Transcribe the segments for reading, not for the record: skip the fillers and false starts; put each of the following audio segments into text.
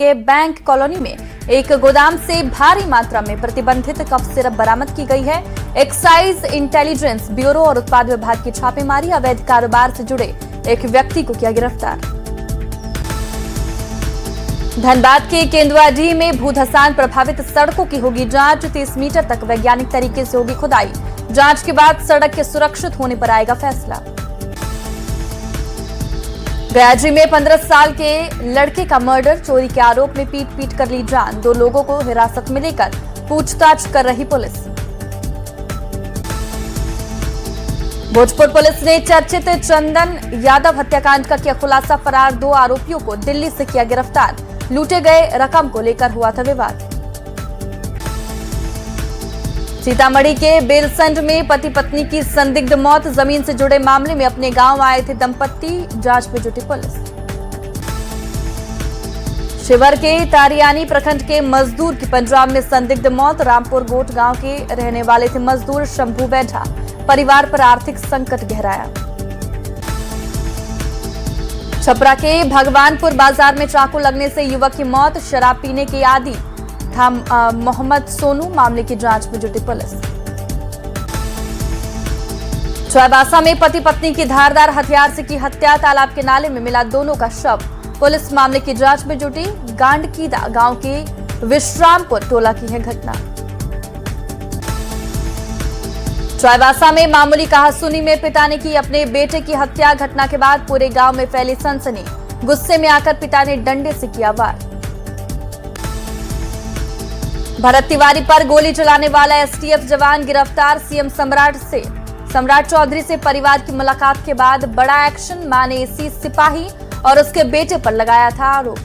के bank colony में एक गोदाम से भारी मात्रा में प्रतिबंधित कफ सिरप बरामद की गई है। एक्साइज इंटेलिजेंस ब्यूरो और उत्पाद विभाग की छापेमारी अवैध कारोबार से जुड़े एक व्यक्ति को किया गिरफ्तार। धनबाद के केंदुआडीह में भूधसान प्रभावित सड़कों की होगी जांच। 30 मीटर तक वैज्ञानिक तरीके से होगी खुदाई। जांच के बाद सड़क के सुरक्षित होने पर आएगा फैसला। गयाजी में 15 साल के लड़के का मर्डर, चोरी के आरोप में पीट कर ली जान। 2 लोगों को हिरासत में लेकर पूछताछ कर रही पुलिस। भोजपुर पुलिस ने चर्चित चंदन यादव हत्याकांड का किया खुलासा। फरार 2 आरोपियों को दिल्ली से किया गिरफ्तार। लूटे गए रकम को लेकर हुआ था विवाद। सीतामढ़ी के बेलसंड में पति पत्नी की संदिग्ध मौत। जमीन से जुड़े मामले में अपने गांव आए थे दंपत्ति, जांच में जुटी पुलिस। शिवर के तारियानी प्रखंड के मजदूर की पंजाब में संदिग्ध मौत। रामपुर गोट गांव के रहने वाले थे मजदूर शंभू बैठा। परिवार पर आर्थिक संकट गहराया। छपरा के भगवानपुर बाजार में चाकू लगने से युवक की मौत। शराब पीने के आदी था मोहम्मद सोनू। मामले की जांच में जुटी पुलिस। चाईबासा में पति पत्नी की धारदार हथियार से की हत्या। तालाब के नाले में मिला दोनों का शव। पुलिस मामले की जांच में जुटी। गांडकीदा गांव के विश्रामपुर टोला की है घटना। चाईबासा में मामूली कहासुनी में पिता ने की अपने बेटे की हत्या। घटना के बाद पूरे गांव में फैली सनसनी। गुस्से में आकर पिता ने डंडे से किया वार। भरत तिवारी पर गोली चलाने वाला एसटीएफ जवान गिरफ्तार। सीएम सम्राट चौधरी से परिवार की मुलाकात के बाद बड़ा एक्शन। मां ने इसी सिपाही और उसके बेटे पर लगाया था आरोप।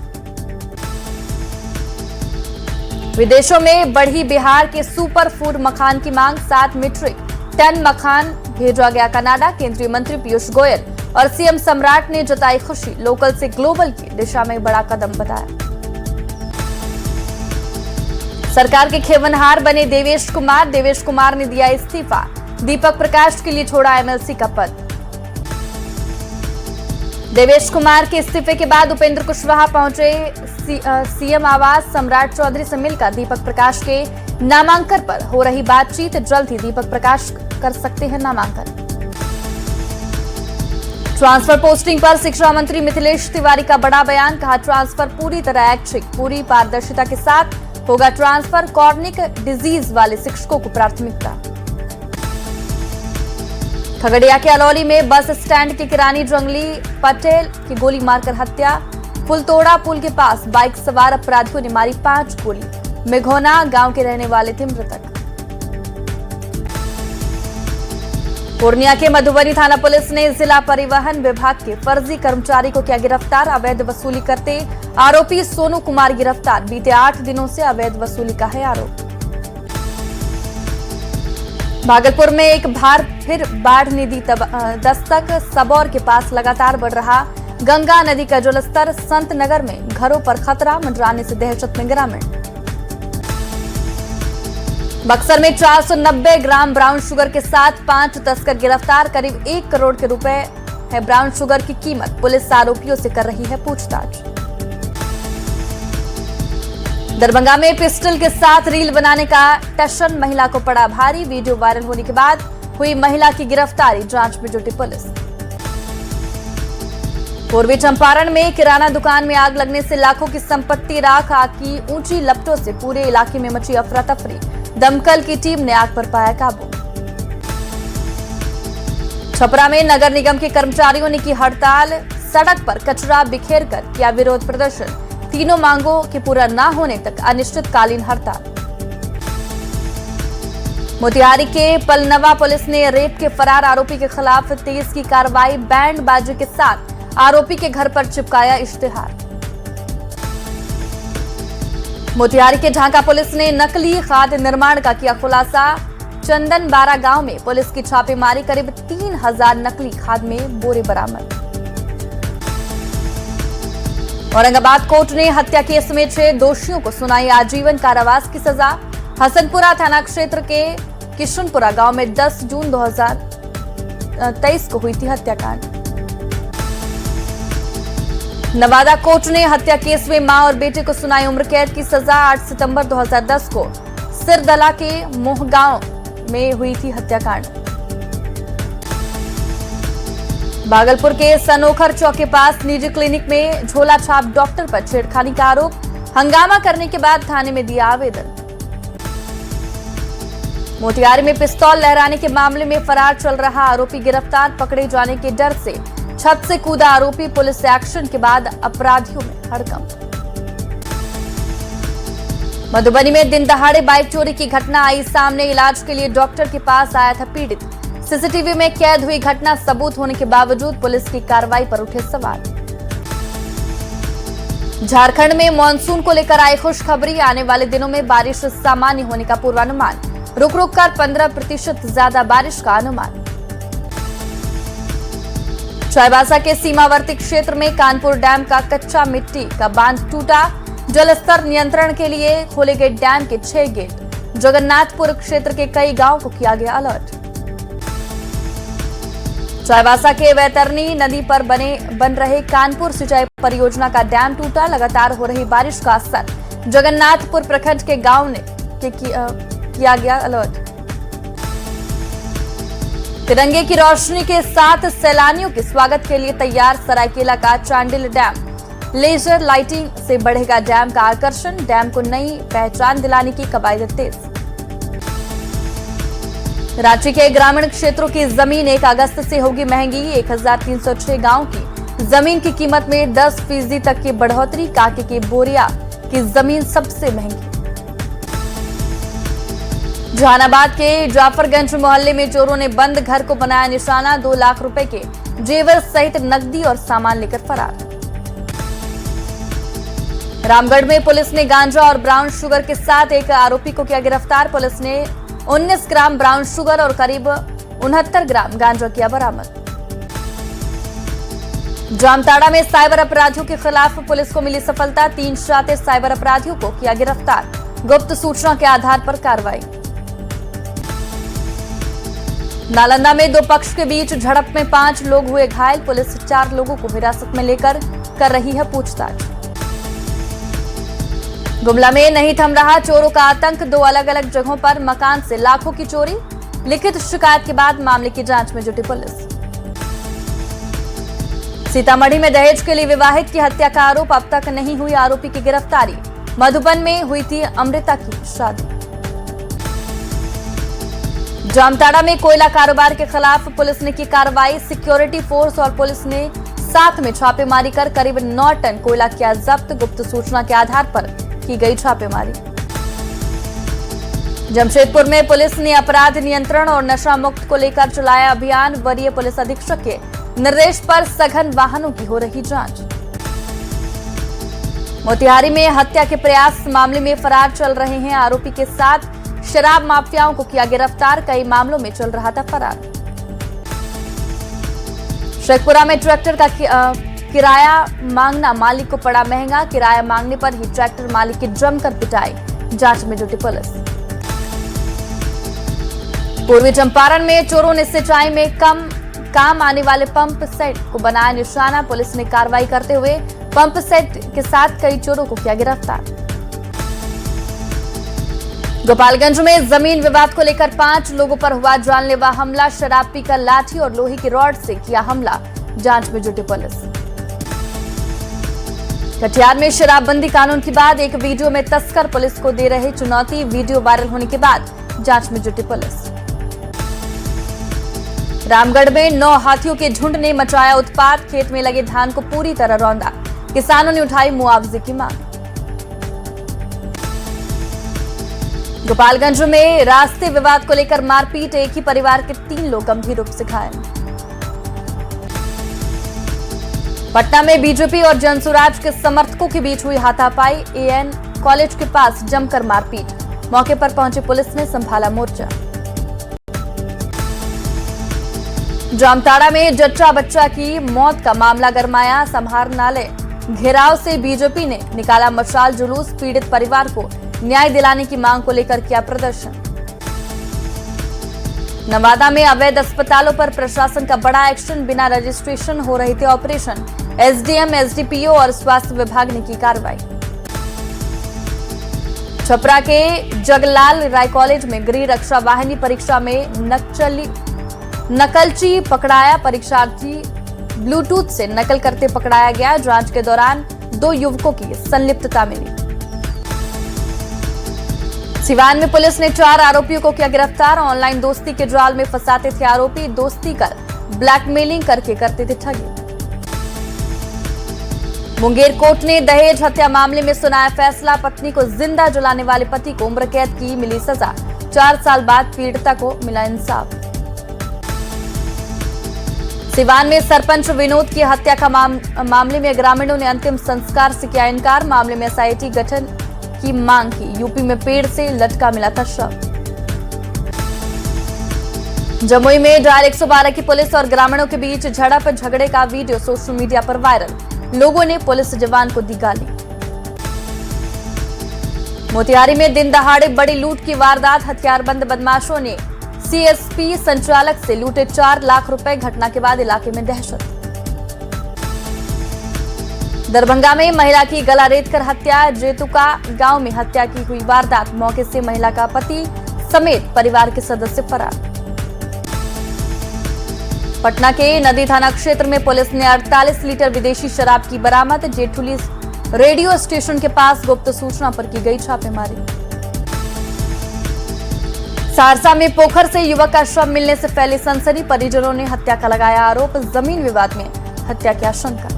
विदेशों में बढ़ी बिहार के सुपर फूड मखान की मांग। 7 मीट्रिक टन मखान भेजा गया कनाडा। केंद्रीय मंत्री पीयूष गोयल और सीएम सम्राट ने जताई खुशी। लोकल से ग्लोबल की दिशा में बड़ा कदम बताया। सरकार के खेवनहार बने देवेश कुमार ने दिया इस्तीफा। दीपक प्रकाश के लिए छोड़ा एमएलसी का पद। देवेश कुमार के इस्तीफे के बाद उपेंद्र कुशवाहा पहुंचे सीएम आवास। सम्राट चौधरी से मिलकर दीपक प्रकाश के नामांकन पर हो रही बातचीत। जल्द ही दीपक प्रकाश कर सकते हैं नामांकन। ट्रांसफर पोस्टिंग पर शिक्षा मंत्री मिथिलेश तिवारी का बड़ा बयान। कहा, ट्रांसफर पूरी तरह ऐच्छिक, पूरी पारदर्शिता के साथ होगा ट्रांसफर। कॉर्निक डिजीज वाले शिक्षकों को प्राथमिकता। खगड़िया के अलौली में बस स्टैंड के किरानी जंगली पटेल की गोली मारकर हत्या। फुलतोड़ा पुल के पास बाइक सवार अपराधियों ने मारी 5 गोली। मेघोना गांव के रहने वाले थे मृतक। पूर्णिया के मधुबनी थाना पुलिस ने जिला परिवहन विभाग के फर्जी कर्मचारी को किया गिरफ्तार। अवैध वसूली करते आरोपी सोनू कुमार गिरफ्तार। बीते 8 दिनों से अवैध वसूली का है आरोप। भागलपुर में एक बार फिर बाढ़ ने दी दस्तक। सबौर के पास लगातार बढ़ रहा गंगा नदी का जलस्तर। संत नगर में घरों पर खतरा मंडराने से दहशत में ग्रामीण। बक्सर में 490 ग्राम ब्राउन शुगर के साथ 5 तस्कर गिरफ्तार। करीब 1 करोड़ के रुपए है ब्राउन शुगर की कीमत। पुलिस आरोपियों से कर रही है पूछताछ। दरभंगा में पिस्टल के साथ रील बनाने का टशन महिला को पड़ा भारी। वीडियो वायरल होने के बाद हुई महिला की गिरफ्तारी। जांच में जुटी पुलिस। पूर्वी चंपारण में किराना दुकान में आग लगने से लाखों की संपत्ति राख। आग की ऊंची लपटों से पूरे इलाके में मची अफरा तफरी। दमकल की टीम ने आग पर पाया काबू। छपरा में नगर निगम के कर्मचारियों ने की हड़ताल। सड़क पर कचरा बिखेर कर किया विरोध प्रदर्शन। तीनों मांगों के पूरा न होने तक अनिश्चितकालीन हड़ताल। मोतिहारी के पलनवा पुलिस ने रेप के फरार आरोपी के खिलाफ तेज की कार्रवाई। बैंड बाजे के साथ आरोपी के घर पर चिपकाया इश्तिहार। मोतिहारी के ढाका पुलिस ने नकली खाद निर्माण का किया खुलासा। चंदन बारा गांव में पुलिस की छापेमारी। करीब 3000 नकली खाद में बोरे बरामद। औरंगाबाद कोर्ट ने हत्या केस में 6 दोषियों को सुनाई आजीवन कारावास की सजा। हसनपुरा थाना क्षेत्र के किशनपुरा गांव में 10 जून 2023 को हुई थी हत्याकांड। नवादा कोर्ट ने हत्या केस में मां और बेटे को सुनाई उम्र कैद की सजा। 8 सितंबर 2010 को सिरदला के मोहगांव में हुई थी हत्याकांड। भागलपुर के सनोखर चौक के पास निजी क्लिनिक में झोला छाप डॉक्टर पर छेड़खानी का आरोप। हंगामा करने के बाद थाने में दिया आवेदन। मोतिहारी में पिस्तौल लहराने के मामले में फरार चल रहा आरोपी गिरफ्तार। पकड़े जाने के डर से छत से कूदा आरोपी। पुलिस से एक्शन के बाद अपराधियों में हड़कंप। मधुबनी में दिन दहाड़े बाइक चोरी की घटना आई सामने। इलाज के लिए डॉक्टर के पास आया था पीड़ित। सीसीटीवी में कैद हुई घटना। सबूत होने के बावजूद पुलिस की कार्रवाई पर उठे सवाल। झारखंड में मानसून को लेकर आई खुशखबरी। आने वाले दिनों में बारिश सामान्य होने का पूर्वानुमान। रुक रुक कर 15% ज्यादा बारिश का अनुमान। चाईबासा के सीमावर्ती क्षेत्र में कानपुर डैम का कच्चा मिट्टी का बांध टूटा। जलस्तर नियंत्रण के लिए खोले गए डैम के 6 गेट। जगन्नाथपुर क्षेत्र के कई गांवों को किया गया अलर्ट। चाईबासा के वैतरणी नदी पर बन रहे कानपुर सिंचाई परियोजना का डैम टूटा। लगातार हो रही बारिश का असर। जगन्नाथपुर प्रखंड के गांव ने किया गया अलर्ट। तिरंगे की रोशनी के साथ सैलानियों के स्वागत के लिए तैयार सरायकेला का चांडिल डैम। लेजर लाइटिंग से बढ़ेगा डैम का आकर्षण। डैम को नई पहचान दिलाने की कवायद तेज। रांची के ग्रामीण क्षेत्रों की जमीन 1 अगस्त से होगी महंगी। 1306 गांव की जमीन की कीमत में 10% तक की बढ़ोतरी। कांके की बोरिया की जमीन सबसे महंगी। जहानाबाद के जाफरगंज मोहल्ले में चोरों ने बंद घर को बनाया निशाना। 2 लाख रुपए के जेवर सहित नकदी और सामान लेकर फरार। रामगढ़ में पुलिस ने गांजा और ब्राउन शुगर के साथ एक आरोपी को किया गिरफ्तार। पुलिस ने 19 ग्राम ब्राउन शुगर और करीब 69 ग्राम गांजा किया बरामद। जामताड़ा में साइबर अपराधियों के खिलाफ पुलिस को मिली सफलता। 3 शातिर साइबर अपराधियों को किया गिरफ्तार। गुप्त सूचना के आधार पर कार्रवाई। नालंदा में 2 पक्ष के बीच झड़प में 5 लोग हुए घायल। पुलिस 4 लोगों को हिरासत में लेकर कर रही है पूछताछ। गुमला में नहीं थम रहा चोरों का आतंक। 2 अलग अलग जगहों पर मकान से लाखों की चोरी। लिखित शिकायत के बाद मामले की जांच में जुटी पुलिस। सीतामढ़ी में दहेज के लिए विवाहित की हत्या का आरोप। अब तक नहीं हुई आरोपी की गिरफ्तारी। मधुबन में हुई थी अमृता की शादी। जामताड़ा में कोयला कारोबार के खिलाफ पुलिस ने की कार्रवाई। सिक्योरिटी फोर्स और पुलिस ने साथ में छापेमारी कर करीब 9 टन कोयला किया जब्त। गुप्त सूचना के आधार पर की गई छापेमारी। जमशेदपुर में पुलिस ने अपराध नियंत्रण और नशा मुक्त को लेकर चलाया अभियान। वरीय पुलिस अधीक्षक के निर्देश पर सघन वाहनों की हो रही जांच। मोतिहारी में हत्या के प्रयास मामले में फरार चल रहे हैं आरोपी के साथ शराब माफियाओं को किया गिरफ्तार। कई मामलों में चल रहा था फरार। शेखपुरा में ट्रैक्टर का किराया मांगना मालिक को पड़ा महंगा। किराया मांगने पर ही ट्रैक्टर मालिक की जमकर पिटाई। जांच में जुटी पुलिस। पूर्वी चंपारण में चोरों ने सिंचाई में काम आने वाले पंप सेट को बनाया निशाना। पुलिस ने कार्रवाई करते हुए पंप सेट के साथ कई चोरों को किया गिरफ्तार। गोपालगंज में जमीन विवाद को लेकर 5 लोगों पर हुआ जानलेवा हमला। शराब पीकर लाठी और लोहे की रॉड से किया हमला। जांच में जुटी पुलिस। कटिहार में शराबबंदी कानून के बाद एक वीडियो में तस्कर पुलिस को दे रहे चुनौती। वीडियो वायरल होने के बाद जांच में जुटी पुलिस। रामगढ़ में 9 हाथियों के झुंड ने मचाया उत्पात। खेत में लगे धान को पूरी तरह रौंदा। किसानों ने उठाई मुआवजे की मांग। गोपालगंज में रास्ते विवाद को लेकर मारपीट। एक ही परिवार के 3 लोग गंभीर रूप से घायल। पटना में बीजेपी और जनसुराज के समर्थकों के बीच हुई हाथापाई। एएन कॉलेज के पास जमकर मारपीट। मौके पर पहुंची पुलिस ने संभाला मोर्चा। जामताड़ा में जच्चा बच्चा की मौत का मामला गरमाया। समाहरणालय घेराव से बीजेपी ने निकाला मशाल जुलूस। पीड़ित परिवार को न्याय दिलाने की मांग को लेकर किया प्रदर्शन। नवादा में अवैध अस्पतालों पर प्रशासन का बड़ा एक्शन। बिना रजिस्ट्रेशन हो रहे थे ऑपरेशन। एसडीएम, एसडीपीओ और स्वास्थ्य विभाग ने की कार्रवाई। छपरा के जगलाल राय कॉलेज में गृह रक्षा वाहिनी परीक्षा में नकलची पकड़ाया। परीक्षार्थी ब्लूटूथ से नकल करते पकड़ाया गया। जांच के दौरान 2 युवकों की संलिप्तता मिली। सिवान में पुलिस ने 4 आरोपियों को किया गिरफ्तार। ऑनलाइन दोस्ती के जाल में फंसाते थे आरोपी। दोस्ती कर ब्लैकमेलिंग करके करते थे ठगी। मुंगेर कोर्ट ने दहेज हत्या मामले में सुनाया फैसला। पत्नी को जिंदा जलाने वाले पति को उम्र कैद की मिली सजा। 4 साल बाद पीड़िता को मिला इंसाफ। सिवान में सरपंच विनोद की हत्या का मामले में ग्रामीणों ने अंतिम संस्कार से किया इनकार। मामले में एसआईटी गठन की मांग की। यूपी में पेड़ से लटका मिला था शव। जमुई में डायल 112 की पुलिस और ग्रामीणों के बीच झगड़े का वीडियो सोशल मीडिया पर वायरल। लोगों ने पुलिस जवान को दी गाली। मोतिहारी में दिन दहाड़े बड़ी लूट की वारदात। हथियारबंद बदमाशों ने सीएसपी संचालक से लूटे 4 लाख रुपए। घटना के बाद इलाके में दहशत। दरभंगा में महिला की गला रेतकर हत्या। जेतुका गांव में हत्या की हुई वारदात। मौके से महिला का पति समेत परिवार के सदस्य फरार। पटना के नदी थाना क्षेत्र में पुलिस ने 48 लीटर विदेशी शराब की बरामद। जेठुली रेडियो स्टेशन के पास गुप्त सूचना पर की गई छापेमारी। सहरसा में पोखर से युवक का शव मिलने से फैली सनसनी। परिजनों ने हत्या का लगाया आरोप। जमीन विवाद में हत्या की आशंका।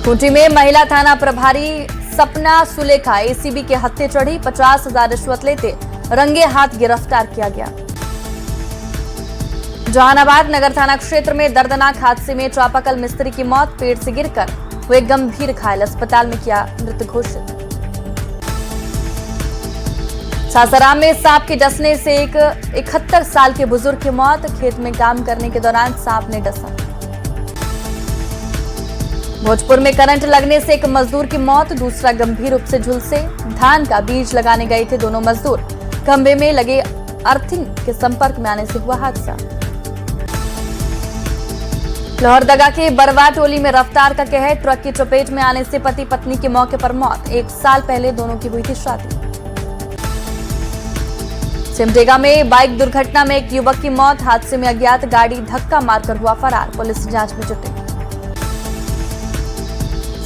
खूंटी में महिला थाना प्रभारी सपना सुलेखा एसीबी के हत्थे चढ़ी। 50,000 रिश्वत लेते रंगे हाथ गिरफ्तार किया गया। जहानाबाद नगर थाना क्षेत्र में दर्दनाक हादसे में चापाकल मिस्त्री की मौत। पेड़ से गिरकर हुए गंभीर घायल। अस्पताल में किया मृत घोषित। सासाराम में सांप के डसने से एक 71 साल के बुजुर्ग की मौत। खेत में काम करने के दौरान सांप ने डसा। भोजपुर में करंट लगने से एक मजदूर की मौत। दूसरा गंभीर रूप से झुलसे। धान का बीज लगाने गए थे दोनों मजदूर। खंभे में लगे अर्थिंग के संपर्क में आने से हुआ हादसा। लोहरदगा के बरवा टोली में रफ्तार का कहर। ट्रक की चपेट में आने से पति पत्नी की मौके पर मौत। 1 साल पहले दोनों की हुई थी शादी। सिमडेगा में बाइक दुर्घटना में एक युवक की मौत। हादसे में अज्ञात गाड़ी धक्का मारकर हुआ फरार। पुलिस जांच में जुटी।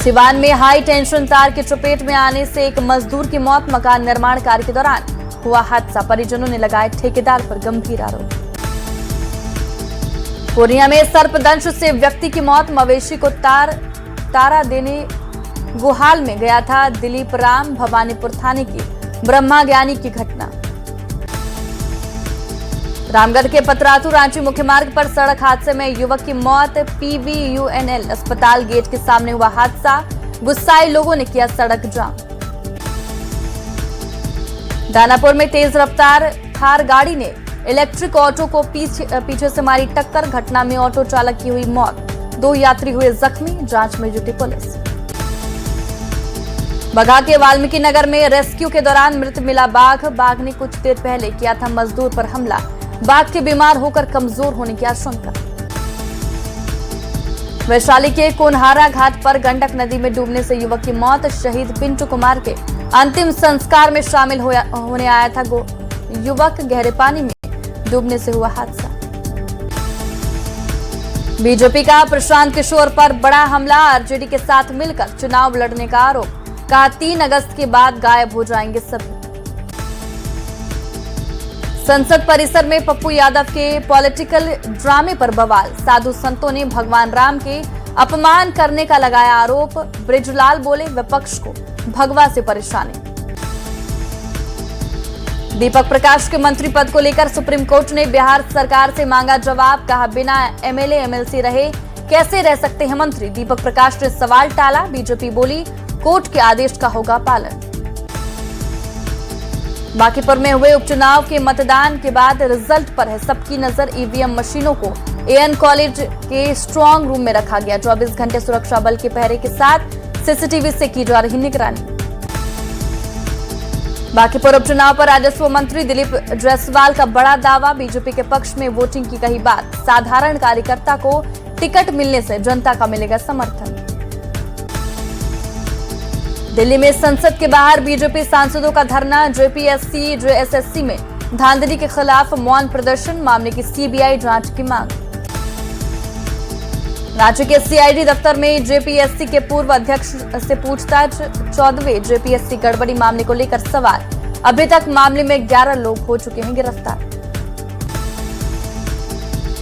सिवान में हाई टेंशन तार की चपेट में आने से एक मजदूर की मौत। मकान निर्माण कार्य के दौरान हुआ हादसा। परिजनों ने लगाए ठेकेदार पर गंभीर आरोप। पूर्णिया में सर्पदंश से व्यक्ति की मौत। मवेशी को तारा देने गुहाल में गया था दिलीप राम। भवानीपुर थाने की ब्रह्मा ज्ञानी की घटना। रामगढ़ के पतरातू रांची मुख्य मार्ग पर सड़क हादसे में युवक की मौत। पीवीयूएनएल अस्पताल गेट के सामने हुआ हादसा। गुस्साए लोगों ने किया सड़क जाम। दानापुर में तेज रफ्तार थार गाड़ी ने इलेक्ट्रिक ऑटो को पीछे से मारी टक्कर। घटना में ऑटो चालक की हुई मौत। 2 यात्री हुए जख्मी। जांच में जुटी पुलिस। बघा के वाल्मीकि नगर में रेस्क्यू के दौरान मृत मिला बाघ। बाघ ने कुछ देर पहले किया था मजदूर पर हमला। बाघ के बीमार होकर कमजोर होने की आशंका। वैशाली के कोनहारा घाट पर गंडक नदी में डूबने से युवक की मौत। शहीद पिंटू कुमार के अंतिम संस्कार में शामिल होने आया था युवक। गहरे पानी में डूबने से हुआ हादसा। बीजेपी का प्रशांत किशोर पर बड़ा हमला। आरजेडी के साथ मिलकर चुनाव लड़ने का आरोप। कहा 3 अगस्त के बाद गायब हो जाएंगे सभी। संसद परिसर में पप्पू यादव के पॉलिटिकल ड्रामे पर बवाल। साधु संतों ने भगवान राम के अपमान करने का लगाया आरोप। बृजलाल बोले विपक्ष को भगवा से परेशानी। दीपक प्रकाश के मंत्री पद को लेकर सुप्रीम कोर्ट ने बिहार सरकार से मांगा जवाब। कहा बिना एमएलए एमएलसी रहे कैसे रह सकते हैं मंत्री। दीपक प्रकाश ने सवाल टाला। बीजेपी बोली कोर्ट के आदेश का होगा पालन। बांकीपुर में हुए उपचुनाव के मतदान के बाद रिजल्ट पर है सबकी नजर। ईवीएम मशीनों को एएन कॉलेज के स्ट्रांग रूम में रखा गया। 24 घंटे सुरक्षा बल के पहरे के साथ सीसीटीवी से की जा रही निगरानी। बांकीपुर उपचुनाव पर राजस्व मंत्री दिलीप जायसवाल का बड़ा दावा। बीजेपी के पक्ष में वोटिंग की कही बात। साधारण कार्यकर्ता को टिकट मिलने से जनता का मिलेगा समर्थन। दिल्ली में संसद के बाहर बीजेपी सांसदों का धरना, जेपीएससी जेएसएससी में धांधली के खिलाफ मौन प्रदर्शन, मामले की सीबीआई जांच की मांग। राज्य के सीआईडी दफ्तर में जेपीएससी के पूर्व अध्यक्ष से पूछताछ, 14वें जेपीएससी गड़बड़ी मामले को लेकर सवाल, अभी तक मामले में 11 लोग हो चुके हैं गिरफ्तार।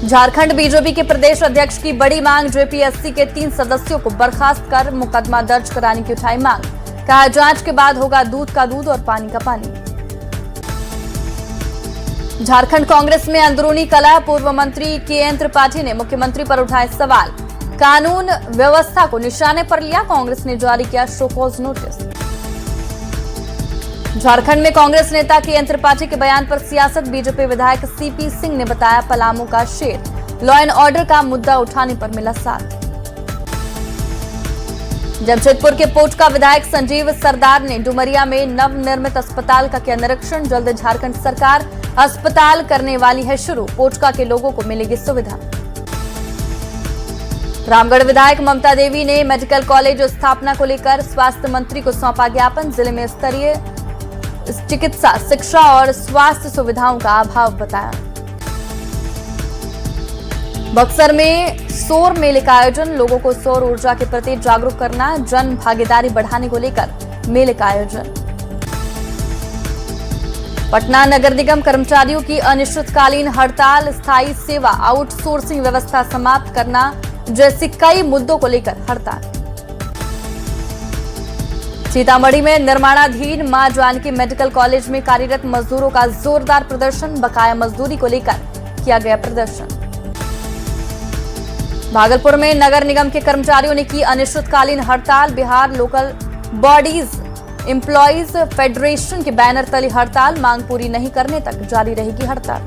झारखंड बीजेपी के प्रदेश अध्यक्ष की बड़ी मांग, जेपीएससी के 3 सदस्यों को बर्खास्त कर मुकदमा दर्ज कराने की उठाई मांग, कहा जांच के बाद होगा दूध का दूध और पानी का पानी। झारखंड कांग्रेस में अंदरूनी कलह, पूर्व मंत्री के.एन. त्रिपाठी ने मुख्यमंत्री पर उठाए सवाल, कानून व्यवस्था को निशाने पर लिया, कांग्रेस ने जारी किया शो कॉज नोटिस। झारखंड में कांग्रेस नेता के.एन. त्रिपाठी के बयान पर सियासत, बीजेपी विधायक सीपी सिंह ने बताया पलामू का शेर, लॉ एंड ऑर्डर का मुद्दा उठाने पर मिला साथ। जमशेदपुर के पोटका विधायक संजीव सरदार ने डुमरिया में नवनिर्मित अस्पताल का किया निरीक्षण, जल्द झारखंड सरकार अस्पताल करने वाली है शुरू, पोटका के लोगों को मिलेगी सुविधा। रामगढ़ विधायक ममता देवी ने मेडिकल कॉलेज स्थापना को लेकर स्वास्थ्य मंत्री को सौंपा ज्ञापन, जिले में स्तरीय चिकित्सा, शिक्षा और स्वास्थ्य सुविधाओं का अभाव बताया। बक्सर में सौर मेले का आयोजन, लोगों को सौर ऊर्जा के प्रति जागरूक करना, जन भागीदारी बढ़ाने को लेकर मेले का आयोजन। पटना नगर निगम कर्मचारियों की अनिश्चितकालीन हड़ताल, स्थायी सेवा आउटसोर्सिंग व्यवस्था समाप्त करना जैसे कई मुद्दों को लेकर हड़ताल। सीतामढ़ी में निर्माणाधीन मां जानकी मेडिकल कॉलेज में कार्यरत मजदूरों का जोरदार प्रदर्शन, बकाया मजदूरी को लेकर किया गया प्रदर्शन। भागलपुर में नगर निगम के कर्मचारियों ने की अनिश्चितकालीन हड़ताल, Bihar local bodies employees federation के बैनर तले हड़ताल, मांग पूरी नहीं करने तक जारी रहेगी हड़ताल।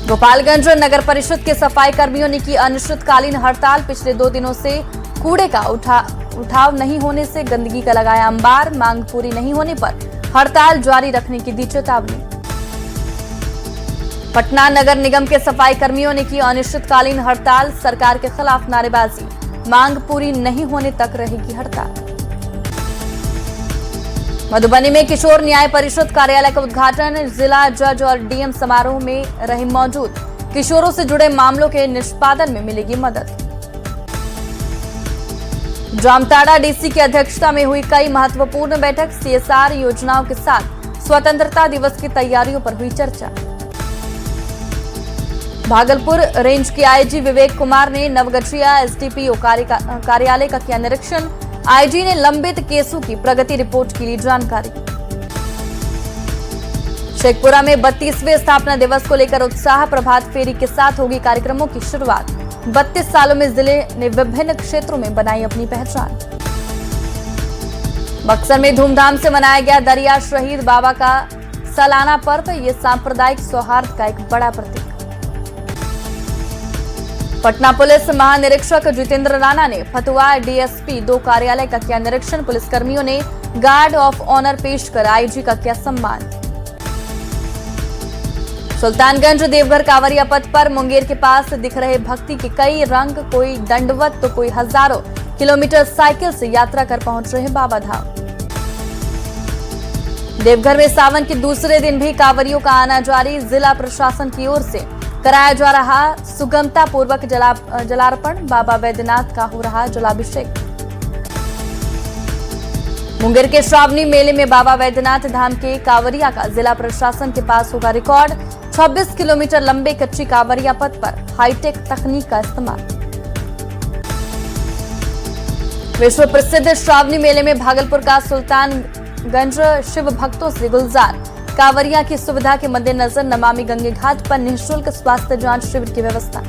गोपालगंज नगर परिषद के सफाई कर्मियों ने की अनिश्चितकालीन हड़ताल, पिछले 2 दिनों से कूड़े का उठाव नहीं होने से गंदगी का लगाया अंबार, मांग पूरी नहीं होने पर हड़ताल जारी रखने की दी चेतावनी। पटना नगर निगम के सफाई कर्मियों ने की अनिश्चितकालीन हड़ताल, सरकार के खिलाफ नारेबाजी, मांग पूरी नहीं होने तक रहेगी हड़ताल। मधुबनी में किशोर न्याय परिषद कार्यालय का उद्घाटन, जिला जज और डीएम समारोह में रहे मौजूद, किशोरों से जुड़े मामलों के निष्पादन में मिलेगी मदद। जामताड़ा डीसी की अध्यक्षता में हुई कई महत्वपूर्ण बैठक, सीएसआर योजनाओं के साथ स्वतंत्रता दिवस की तैयारियों पर हुई चर्चा। भागलपुर रेंज के आईजी विवेक कुमार ने नवगछिया एसडीपीओ कार्यालय का किया निरीक्षण, आईजी ने लंबित केसों की प्रगति रिपोर्ट की ली जानकारी। शेखपुरा में 32वें स्थापना दिवस को लेकर उत्साह, प्रभात फेरी के साथ होगी कार्यक्रमों की शुरुआत। 32 सालों में जिले ने विभिन्न क्षेत्रों में बनाई अपनी पहचान। बक्सर में धूमधाम से मनाया गया दरिया शहीद बाबा का सालाना पर्व, ये सांप्रदायिक सौहार्द का एक बड़ा प्रतीक। पटना पुलिस महानिरीक्षक जितेंद्र राणा ने फतुहा डीएसपी 2 कार्यालय का किया निरीक्षण, पुलिसकर्मियों ने गार्ड ऑफ ऑनर पेश कर आईजी का किया सम्मान। सुल्तानगंज देवघर कांवरिया पथ पर मुंगेर के पास दिख रहे भक्ति के कई रंग, कोई दंडवत तो कोई हजारों किलोमीटर साइकिल से यात्रा कर पहुंच रहे बाबा धाम। देवघर में सावन के दूसरे दिन भी कांवरियों का आना जारी, जिला प्रशासन की ओर से कराया जा रहा सुगमता पूर्वक जलार्पण, बाबा वैद्यनाथ का हो रहा जलाभिषेक। मुंगेर के श्रावणी मेले में बाबा वैद्यनाथ धाम के कांवरिया का जिला प्रशासन के पास होगा रिकॉर्ड, 26 किलोमीटर लंबे कच्ची कांवरिया पथ पर हाईटेक तकनीक का इस्तेमाल। विश्व प्रसिद्ध श्रावणी मेले में भागलपुर का सुल्तानगंज शिव भक्तों से गुलजार, कांवरिया की सुविधा के मद्देनजर नमामि गंगे घाट पर निःशुल्क स्वास्थ्य जांच शिविर की व्यवस्था।